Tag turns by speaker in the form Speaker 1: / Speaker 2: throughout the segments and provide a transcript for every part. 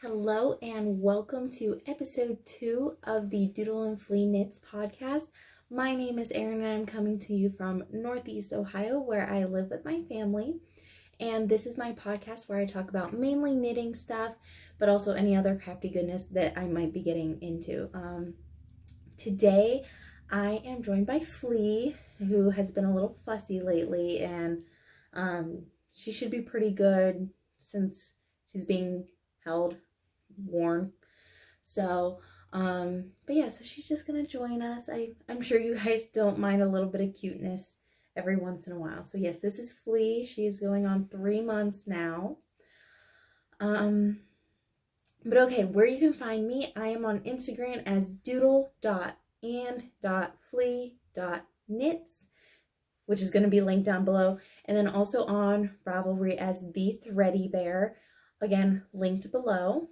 Speaker 1: Hello and welcome to episode 2 of the Doodle&Flea Knits podcast. My name is Erin and I'm coming to you from Northeast Ohio where I live with my family. And this is my podcast where I talk about mainly knitting stuff, but also any other crafty goodness that I might be getting into. Today I am joined by Flea, who has been a little fussy lately, and she should be pretty good since she's being held, worn. So, but yeah, so she's just gonna join us. I'm sure you guys don't mind a little bit of cuteness every once in a while. So yes, this is Flea. She's going on 3 months now. But okay, where you can find me, I am on Instagram as doodle.and.flea.knits, which is going to be linked down below. And then also on Ravelry as The Thready Bear, again, linked below.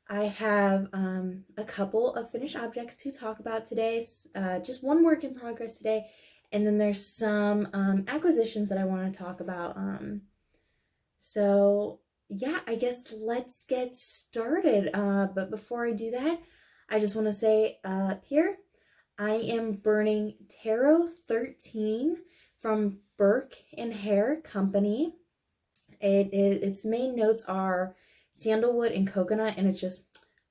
Speaker 1: I have a couple of finished objects to talk about today, just one work in progress today, and then there's some acquisitions that I want to talk about. So yeah, I guess let's get started. But before I do that, I just want to say up here, I am burning Tarot 13 from Burke and Hare Company. Its main notes are sandalwood and coconut, and it's just,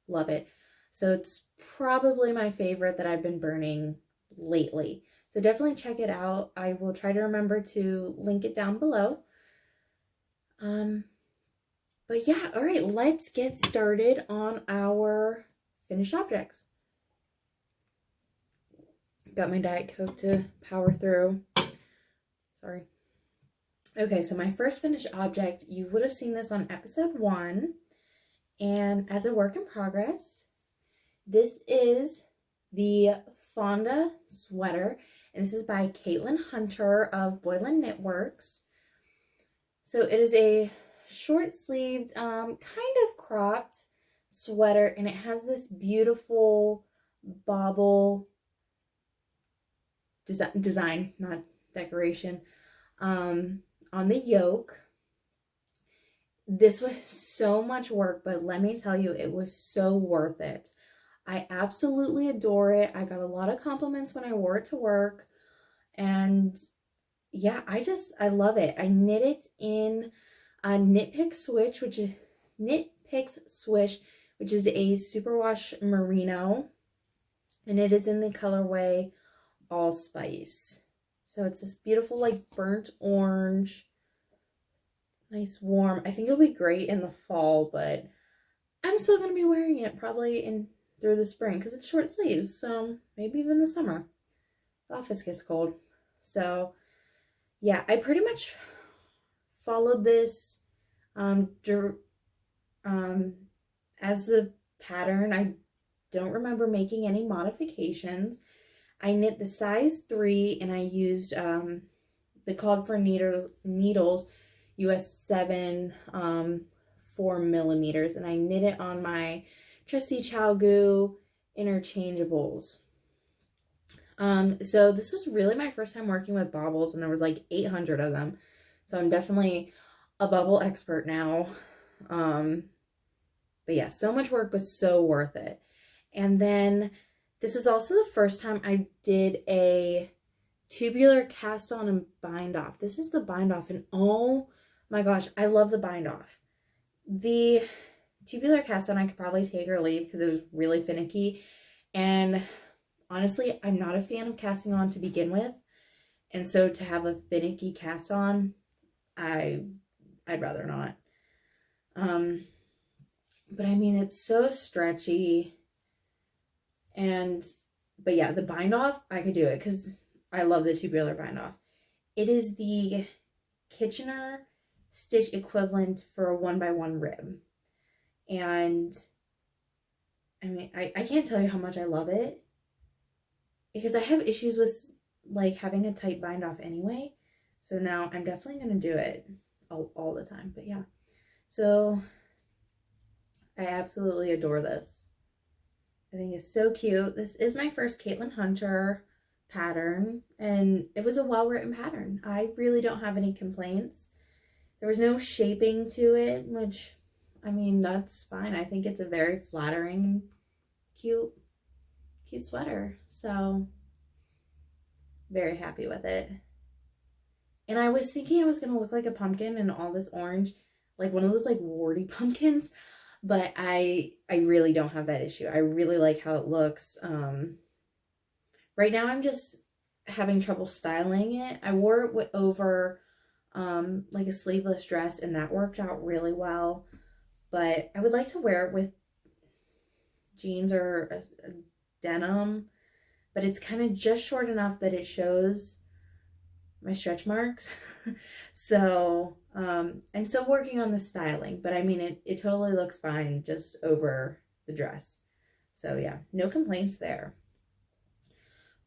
Speaker 1: love it. So it's probably my favorite that I've been burning lately. So definitely check it out. I will try to remember to link it down below. But yeah, all right, let's get started on our finished objects. Got my Diet Coke to power through. Sorry. Okay, so my first finished object, you would have seen this on episode 1. And as a work in progress, this is the Fonda sweater. And this is by Caitlin Hunter of Boylan Knitworks. So it is a short-sleeved, kind of cropped sweater. And it has this beautiful bauble design, not decoration, on the yoke. This was so much work, but let me tell you, it was so worth it. I absolutely adore it. I got a lot of compliments when I wore it to work. And yeah, I love it. I knit it in a Knit Picks Swish, which is a superwash merino. And it is in the colorway Allspice. So it's this beautiful, like, burnt orange. Nice warm. I think it'll be great in the fall, but I'm still going to be wearing it probably through the spring because it's short sleeves, so maybe even the summer. The office gets cold. So yeah, I pretty much followed this as the pattern. I don't remember making any modifications. I knit the size 3 and I used the called for needles US 7 4 millimeters, and I knit it on my trusty ChowGoo interchangeables. So this was really my first time working with baubles, and there was like 800 of them. So I'm definitely a bubble expert now. But yeah, so much work, but so worth it. And then this is also the first time I did a tubular cast on and bind off. This is the bind off, and oh my gosh, I love the bind off. The tubular cast on I could probably take or leave because it was really finicky. And honestly, I'm not a fan of casting on to begin with. And so to have a finicky cast on, I'd rather not. But I mean, it's so stretchy. But yeah, the bind off, I could do it because I love the tubular bind off. It is the Kitchener stitch equivalent for a 1x1 rib. And I mean, I can't tell you how much I love it because I have issues with like having a tight bind off anyway. So now I'm definitely going to do it all the time. But yeah, so I absolutely adore this. I think it's so cute. This is my first Caitlin Hunter pattern, and it was a well-written pattern. I really don't have any complaints. There was no shaping to it, which I mean, that's fine. I think it's a very flattering, cute sweater. So very happy with it. And I was thinking I was going to look like a pumpkin in all this orange, like one of those like warty pumpkins, but I really don't have that issue. I really like how it looks. Right now I'm just having trouble styling it. I wore it over like a sleeveless dress, and that worked out really well. But I would like to wear it with jeans or a denim, but it's kind of just short enough that it shows my stretch marks. So I'm still working on the styling, but I mean it totally looks fine just over the dress. So yeah, no complaints there.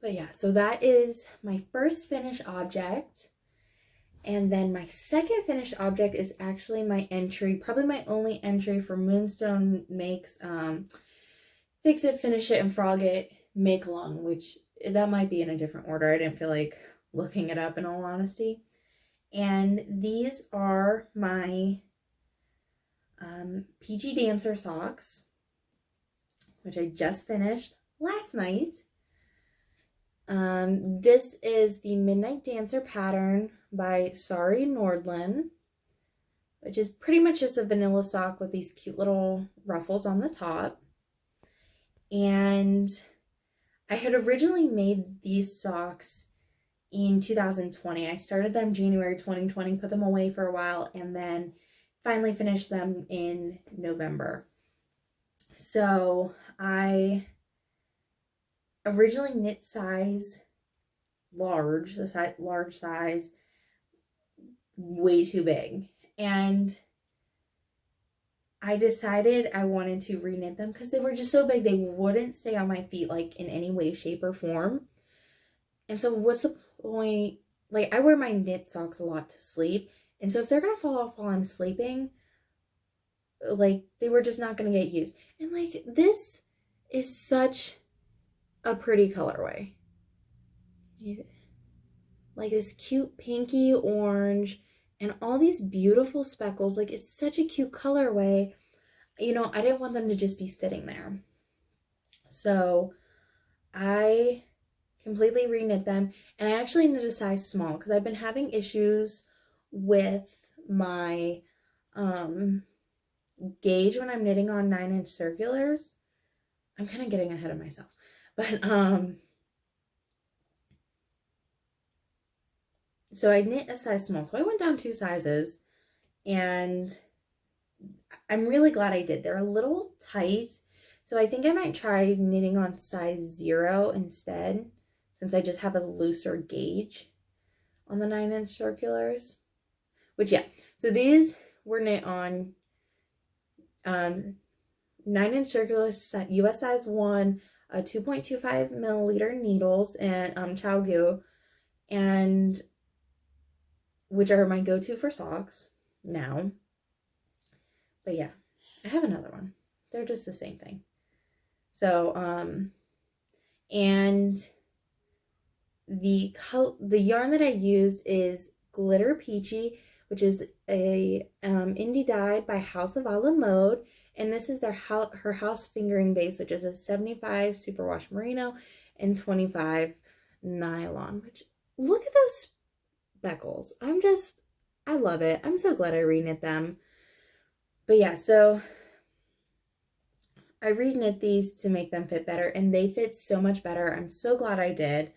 Speaker 1: But yeah, so that is my first finished object. And then my second finished object is actually my entry, probably my only entry for Moonstone Makes Fix It, Finish It, and Frog It Make Along, which that might be in a different order. I didn't feel like looking it up in all honesty. And these are my PG Dancer socks, which I just finished last night. This is the Midnight Dancer pattern by Sari Nordlund, which is pretty much just a vanilla sock with these cute little ruffles on the top. And I had originally made these socks in 2020. I started them January 2020, put them away for a while, and then finally finished them in November. So I originally knit size large, large size, way too big. And I decided I wanted to reknit them because they were just so big they wouldn't stay on my feet like in any way, shape, or form. And so what's the point? Like, I wear my knit socks a lot to sleep, and so if they're gonna fall off while I'm sleeping, like, they were just not gonna get used. And like, this is such a pretty colorway. Like this cute pinky orange and all these beautiful speckles. Like, it's such a cute colorway. You know, I didn't want them to just be sitting there. So I completely reknit them, and I actually knit a size small because I've been having issues with my gauge when I'm knitting on 9-inch circulars. I'm kind of getting ahead of myself, but so I knit a size small, so I went down 2 sizes, and I'm really glad I did. They're a little tight, so I think I might try knitting on size 0 instead, since I just have a looser gauge on the 9-inch circulars. Which, yeah, so these were knit on 9-inch circulars, US size 1, 2.25 milliliter needles, and Chalgu, and which are my go-to for socks now. But yeah, I have another one. They're just the same thing. So, and the yarn that I used is Glitter Peachy, which is a indie dyed by House of a la Mode, and this is her house fingering base, which is a 75 superwash merino and 25 nylon. Which, look at those speckles. I love it. I'm so glad I reknit them. But yeah, so I reknit these to make them fit better, and they fit so much better. I'm so glad I did.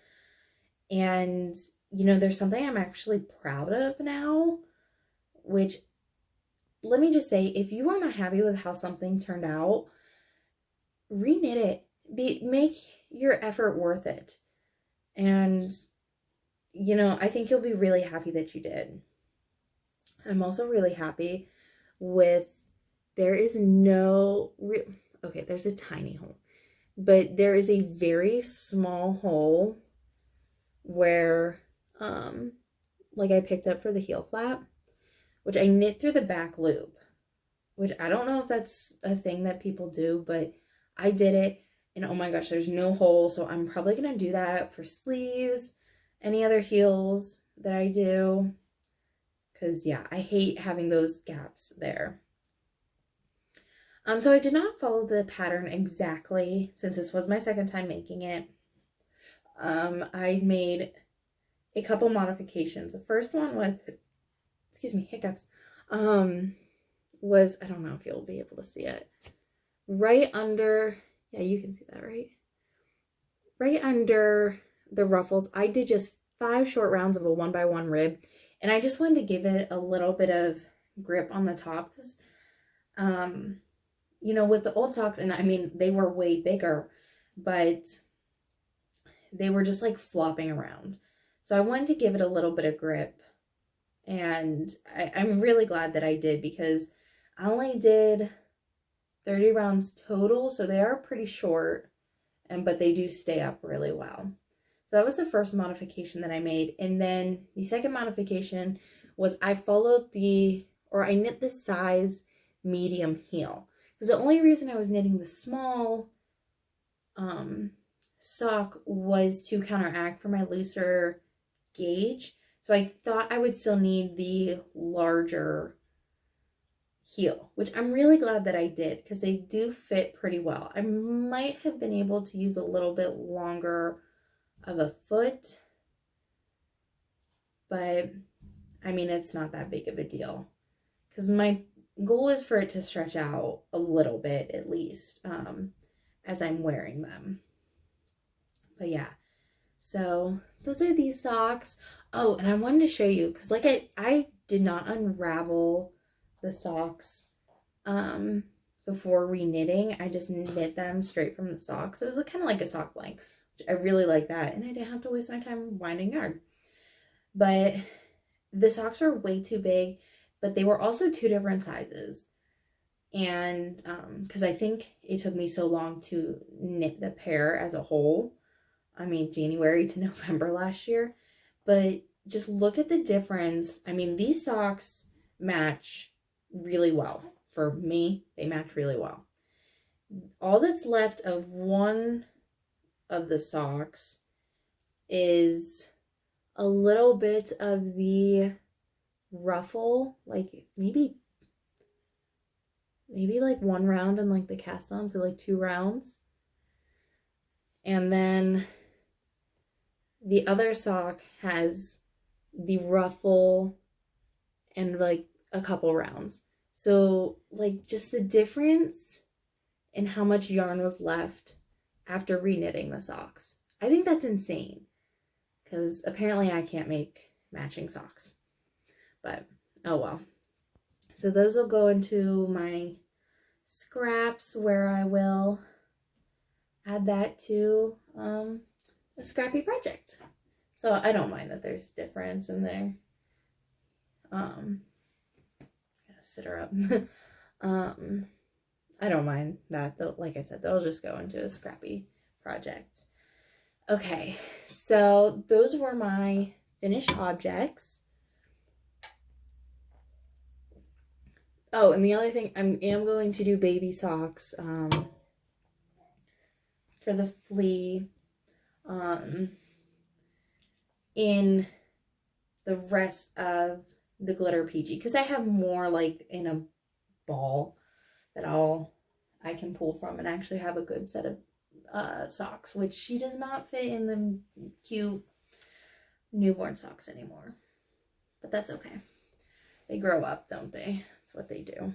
Speaker 1: And, you know, there's something I'm actually proud of now, which, let me just say, if you are not happy with how something turned out, reknit it. Make your effort worth it. And, you know, I think you'll be really happy that you did. I'm also really happy with, there is no, okay, there's a tiny hole, but there is a very small hole where, like I picked up for the heel flap, which I knit through the back loop, which I don't know if that's a thing that people do, but I did it, and oh my gosh, there's no hole, so I'm probably gonna do that for sleeves, any other heels that I do, because yeah, I hate having those gaps there. So I did not follow the pattern exactly since this was my second time making it. I made a couple modifications. The first one was, excuse me, hiccups, was, I don't know if you'll be able to see it, right under, yeah, you can see that, right? Right under the ruffles, I did just 5 short rounds of a 1x1 rib, and I just wanted to give it a little bit of grip on the top, because, you know, with the old socks, and I mean, they were way bigger, but they were just like flopping around. So I wanted to give it a little bit of grip, and I'm really glad that I did, because I only did 30 rounds total, so they are pretty short, but they do stay up really well. So that was the first modification that I made. And then the second modification was I knit the size medium heel. Because the only reason I was knitting the small sock was to counteract for my looser gauge. So I thought I would still need the larger heel, which I'm really glad that I did, because they do fit pretty well. I might have been able to use a little bit longer of a foot, but I mean, it's not that big of a deal, because my goal is for it to stretch out a little bit at least as I'm wearing them. But yeah, so those are these socks. Oh, and I wanted to show you, because like I did not unravel the socks before reknitting. I just knit them straight from the sock, so it was kind of like a sock blank, which I really like that, and I didn't have to waste my time winding yarn. But the socks are way too big, but they were also 2 different sizes, and because I think it took me so long to knit the pair as a whole, I mean January to November last year, but just look at the difference. I mean, these socks match really well. For me, they match really well. All that's left of one of the socks is a little bit of the ruffle, like maybe like 1 round and like the cast on, so like 2 rounds. And then the other sock has the ruffle and like a couple rounds. So like just the difference in how much yarn was left after reknitting the socks. I think that's insane, because apparently I can't make matching socks. But oh well. So those will go into my scraps, where I will add that to a scrappy project. So I don't mind that there's difference in there. Gotta sit her up. I don't mind that. Like I said, they'll just go into a scrappy project. Okay, so those were my finished objects. Oh, and the other thing, I am going to do baby socks for the flea in the rest of the glitter PG, because I have more like in a ball that I can pull from, and actually have a good set of socks, which she does not fit in the cute newborn socks anymore, but that's okay. They grow up, don't they? That's what they do.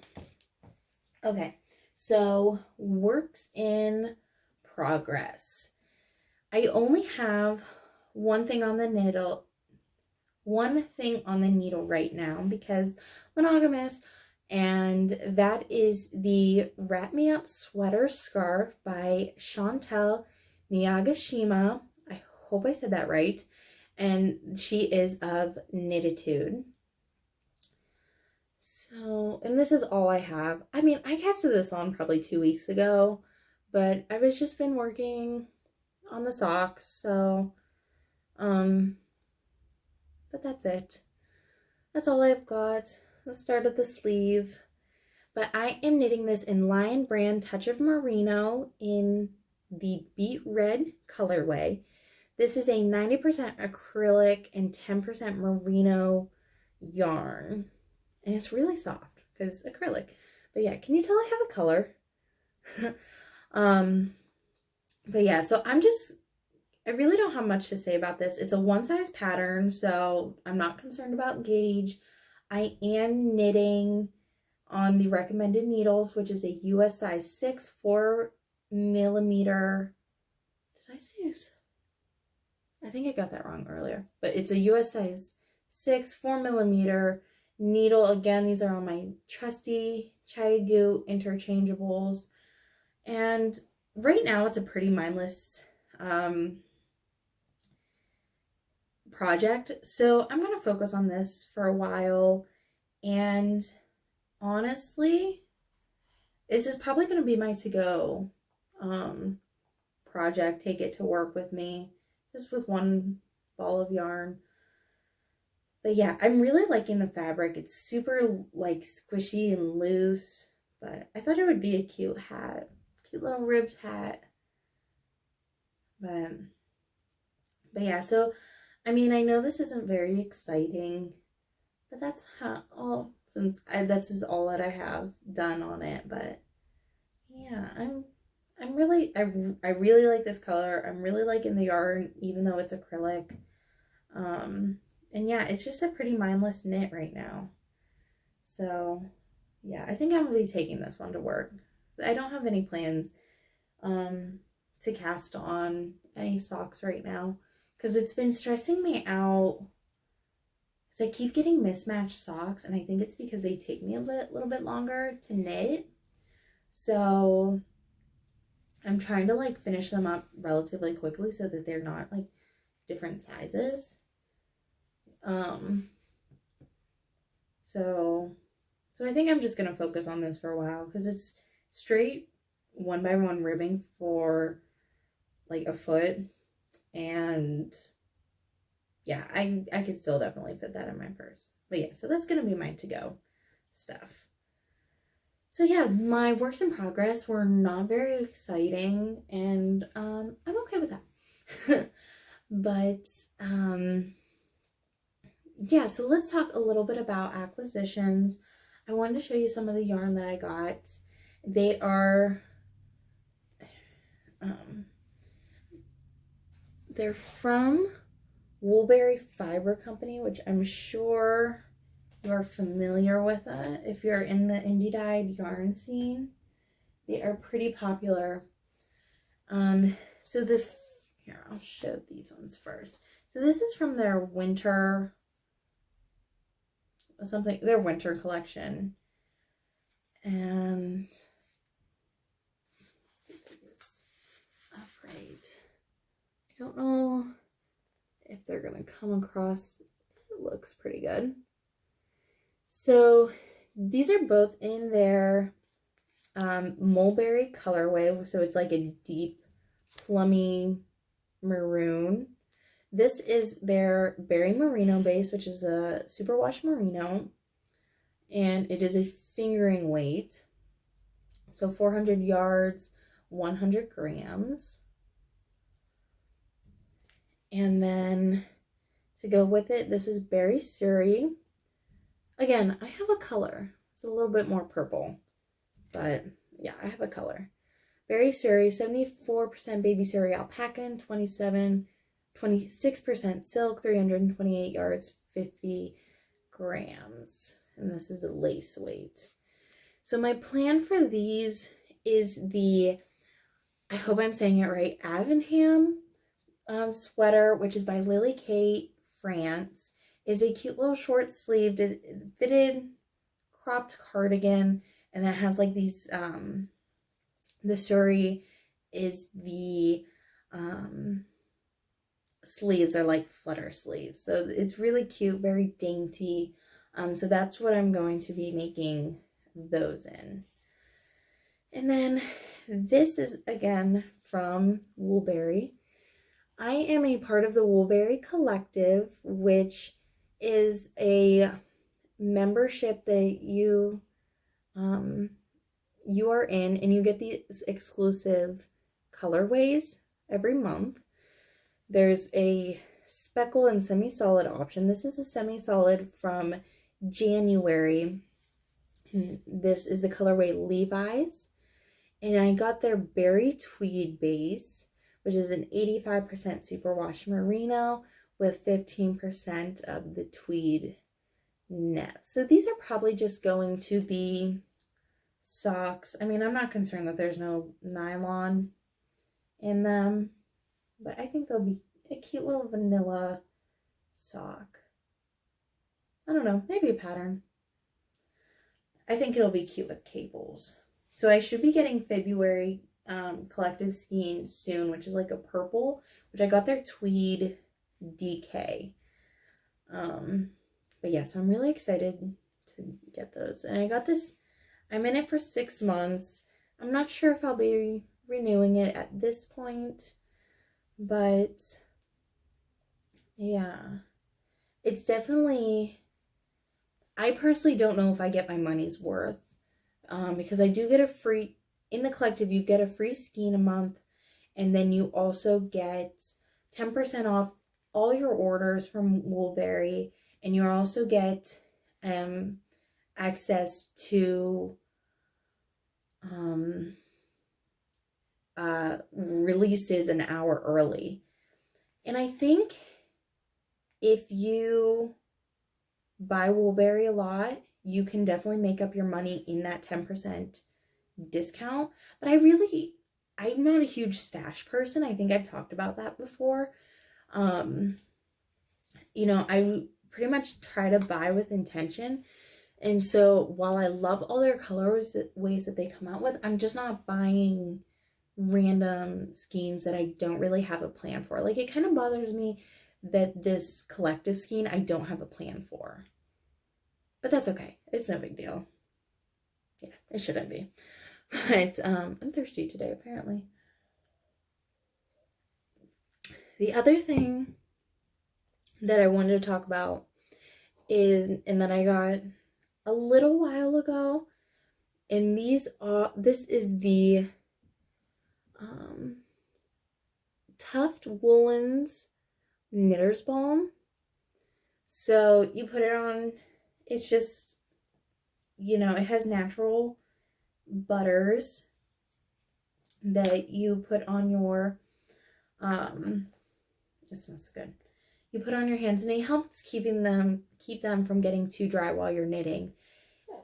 Speaker 1: Okay, so works in progress. I only have one thing on the needle right now, because monogamous, and that is the Wrap Me Up Sweater Scarf by Chantel Miyagashima. I hope I said that right. And she is of Knititude. So, and this is all I have. I mean, I casted this on probably 2 weeks ago, but I've just been working on the socks, so, but that's it. That's all I've got. The start of the sleeve. But I am knitting this in Lion Brand Touch of Merino in the Beet Red colorway. This is a 90% acrylic and 10% merino yarn. And it's really soft because acrylic. But yeah, can you tell I have a color? But yeah, so I really don't have much to say about this. It's a one size pattern, so I'm not concerned about gauge. I am knitting on the recommended needles, which is a US size 6, 4 millimeter. Did I say? I think I got that wrong earlier, but it's a US size 6, 4 millimeter needle. Again, these are on my trusty Chiagu interchangeables. And right now it's a pretty mindless project. So I'm going to focus on this for a while. And honestly, this is probably going to be my to-go project. Take it to work with me, just with one ball of yarn. But yeah, I'm really liking the fabric. It's super like squishy and loose, but I thought it would be a cute hat. Cute little ribbed hat. But yeah, so I mean, I know this isn't very exciting, but that's all since this is all that I have done on it. But yeah, I'm really I really like this color. I'm really liking the yarn, even though it's acrylic. And yeah, it's just a pretty mindless knit right now. So yeah, I think I'm gonna be taking this one to work. I don't have any plans to cast on any socks right now, because it's been stressing me out because I keep getting mismatched socks, and I think it's because they take me a little bit longer to knit. So I'm trying to like finish them up relatively quickly so that they're not like different sizes. So I think I'm just gonna focus on this for a while, because it's straight 1x1 ribbing for like a foot, and yeah, I could still definitely fit that in my purse. But yeah, so that's gonna be my to-go stuff. So yeah, my works in progress were not very exciting, and I'm okay with that. But yeah, so let's talk a little bit about acquisitions. I wanted to show you some of the yarn that I got. They are they're from Woolberry Fiber Company, which I'm sure you're familiar with it if you're in the indie dyed yarn scene. They are pretty popular. So here, I'll show these ones first. So this is from their winter collection. And let's do this upright. I don't know if they're gonna come across. It looks pretty good. So these are both in their mulberry colorway, so it's like a deep plummy maroon. This is their berry merino base, which is a superwash merino, and it is a fingering weight, so 400 yards, 100 grams. And then to go with it, this is berry suri. Again, I have a color. It's a little bit more purple, but yeah, I have a color. Berry suri, 74% baby suri alpaca, 26% silk, 328 yards, 50 grams. And this is a lace weight. So my plan for these is I hope I'm saying it right, Avenham sweater, which is by Lily Kate France. Is a cute little short sleeved fitted cropped cardigan, and that has like these the suri is the sleeves. They're like flutter sleeves, so it's really cute, very dainty. So that's what I'm going to be making those in. And then this is again from Woolberry. I am a part of the Woolberry Collective, which is a membership that you are in, and you get these exclusive colorways every month. There's a speckle and semi-solid option. This is a semi-solid from January. This is the colorway Levi's, And I got their berry tweed base, which is an 85% superwash merino with 15% of the tweed net. So these are probably just going to be socks. I mean, I'm not concerned that there's no nylon in them, but I think they'll be a cute little vanilla sock. I don't know, maybe a pattern. I think it'll be cute with cables. So I should be getting February collective skein soon, which is like a purple, which I got their tweed DK. But yeah, so I'm really excited to get those. And I got this, I'm in it for 6 months. I'm not sure if I'll be renewing it at this point, but yeah, it's definitely, I personally don't know if I get my money's worth, because I do get a free, in the collective, you get a free skein a month, and then you also get 10% off all your orders from Woolberry, and you also get access to releases an hour early. And I think if you buy Woolberry a lot, you can definitely make up your money in that 10% discount. But I'm not a huge stash person. I think I've talked about that before. You know, I pretty much try to buy with intention. And so while I love all their colors, ways that they come out with, I'm just not buying random skeins that I don't really have a plan for. Like, it kind of bothers me that this collective skein I don't have a plan for. But that's okay. It's no big deal. Yeah, it shouldn't be. But I'm thirsty today, apparently. The other thing that I wanted to talk about is, and that I got a little while ago, and this is the Tuft Woolens Knitter's Balm. So you put it on, it's just, you know, it has natural butters that you put on your, it smells so good. You put on your hands, and it helps keep them from getting too dry while you're knitting.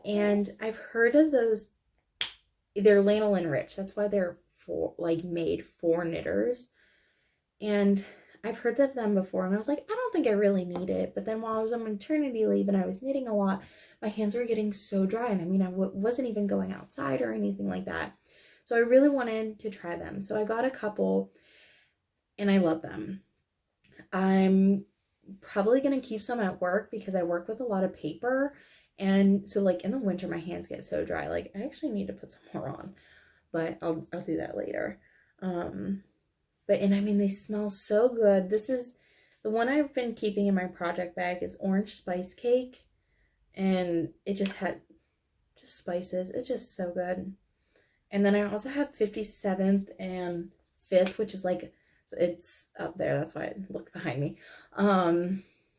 Speaker 1: And I've heard of those, they're lanolin rich. That's why they're made for knitters. And I've heard of them before, and I was like, I don't think I really need it. But then while I was on maternity leave and I was knitting a lot, my hands were getting so dry. And I mean, I wasn't even going outside or anything like that. So I really wanted to try them. So I got a couple, and I love them. I'm probably going to keep some at work because I work with a lot of paper. And so like in the winter, my hands get so dry. Like, I actually need to put some more on, but I'll do that later. And I mean, they smell so good. This is the one I've been keeping in my project bag, is orange spice cake. And it just had just spices. It's just so good. And then I also have 57th and 5th, which is like, so it's up there. That's why I looked behind me.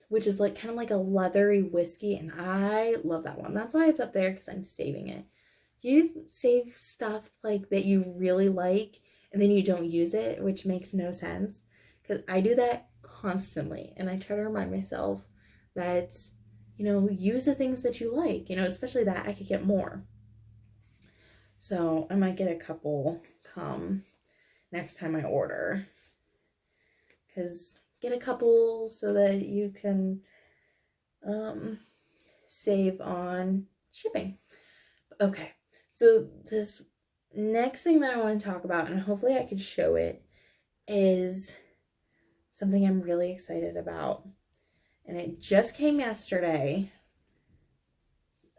Speaker 1: Which is like kind of like a leathery whiskey. And I love that one. That's why it's up there, because I'm saving it. You save stuff like that you really like, and then you don't use it, which makes no sense, because I do that constantly. And I try to remind myself that, you know, use the things that you like, you know, especially that I could get more. So I might get a couple come next time I order, because get a couple so that you can save on shipping. Okay, so this next thing that I want to talk about, and hopefully I could show it, is something I'm really excited about. And it just came yesterday.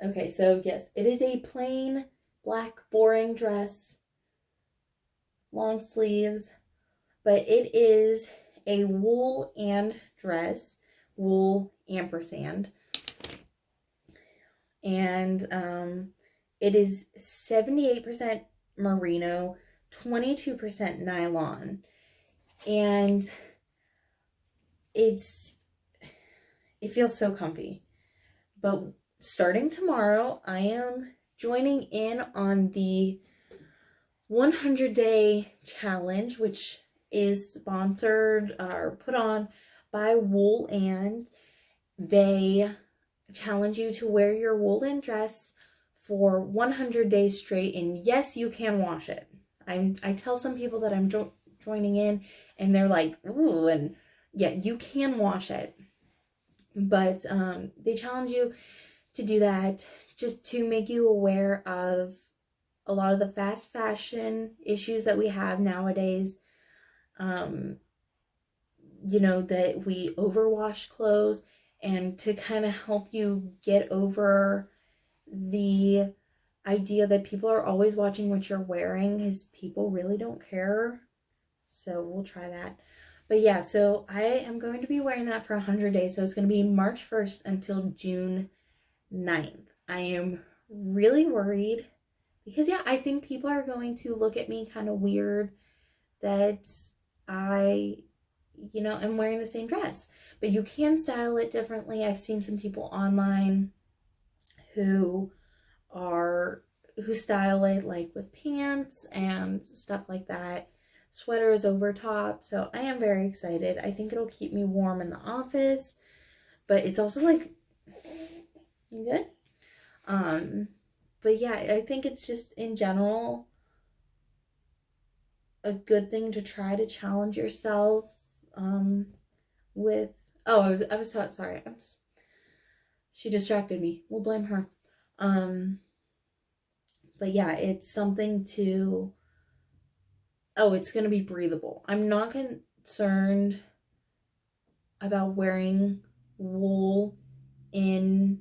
Speaker 1: Okay, so yes, it is a plain black boring dress, long sleeves, but it is a wool and dress, wool ampersand. And it is 78% merino, 22% nylon. And it feels so comfy. But starting tomorrow, I am joining in on the 100-day challenge, which is sponsored or put on by Wool, and they challenge you to wear your woolen dress for 100 days straight. And yes, you can wash it. I tell some people that I'm joining in, and they're like, ooh, and yeah, you can wash it. But they challenge you to do that just to make you aware of a lot of the fast fashion issues that we have nowadays. That we overwash clothes, and to kind of help you get over the idea that people are always watching what you're wearing, because people really don't care. So we'll try that. But yeah, so I am going to be wearing that for 100 days. So it's going to be March 1st until June 9th. I am really worried because, yeah, I think people are going to look at me kind of weird that I, am wearing the same dress. But you can style it differently. I've seen some people online who style it like with pants and stuff like that. Sweaters over top. So I am very excited. I think it'll keep me warm in the office, but it's also like, you good? But yeah, I think it's just in general a good thing to try to challenge yourself with. Oh, I was taught, sorry. She distracted me. We'll blame her. But yeah, it's something to, it's going to be breathable. I'm not concerned about wearing wool in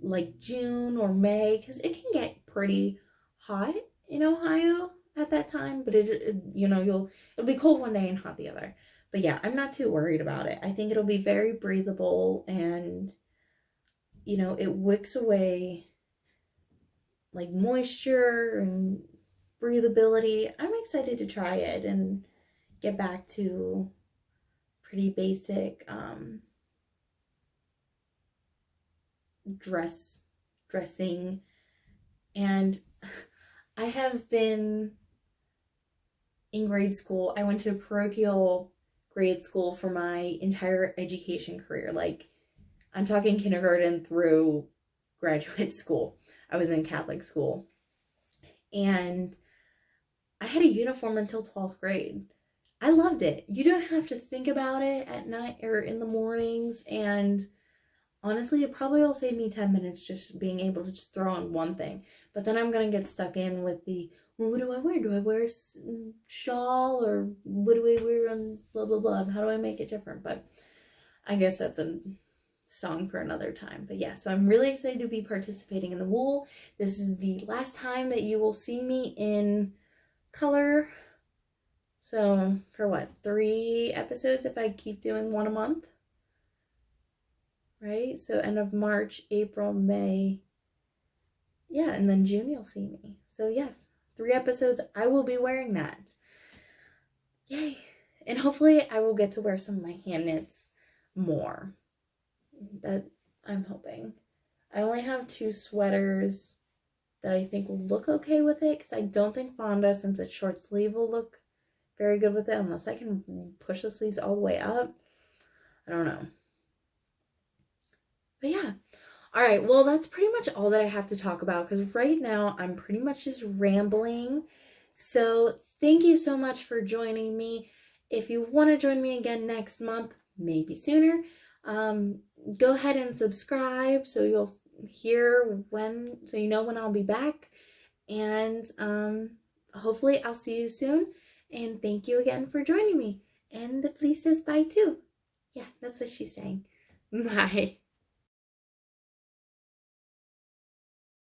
Speaker 1: like June or May, because it can get pretty hot in Ohio at that time, but it'll be cold one day and hot the other. But yeah, I'm not too worried about it. I think it'll be very breathable, and it wicks away like moisture and breathability. I'm excited to try it and get back to pretty basic dressing. And I have been in grade school. I went to a parochial grade school for my entire education career. Like, I'm talking kindergarten through graduate school. I was in Catholic school, and I had a uniform until 12th grade. I loved it. You don't have to think about it at night or in the mornings, and honestly, it probably will save me 10 minutes just being able to just throw on one thing. But then I'm going to get stuck in with well, what do I wear? Do I wear a shawl, or what do I wear on blah, blah, blah? How do I make it different? But I guess that's a song for another time. But yeah, so I'm really excited to be participating in the wool. This is the last time that you will see me in color. So for 3 episodes if I keep doing one a month? Right? So end of March, April, May. Yeah, and then June you'll see me. So yeah, 3 episodes, I will be wearing that. Yay. And hopefully I will get to wear some of my hand knits more. That I'm hoping. I only have 2 sweaters that I think will look okay with it, because I don't think Fonda, since it's short sleeve, will look very good with it unless I can push the sleeves all the way up. I don't know. But yeah. All right, well, that's pretty much all that I have to talk about, because right now I'm pretty much just rambling. So thank you so much for joining me. If you want to join me again next month, maybe sooner, go ahead and subscribe so you'll hear so you know when I'll be back. And hopefully I'll see you soon. And thank you again for joining me. And the flea says bye too. Yeah, that's what she's saying. Bye.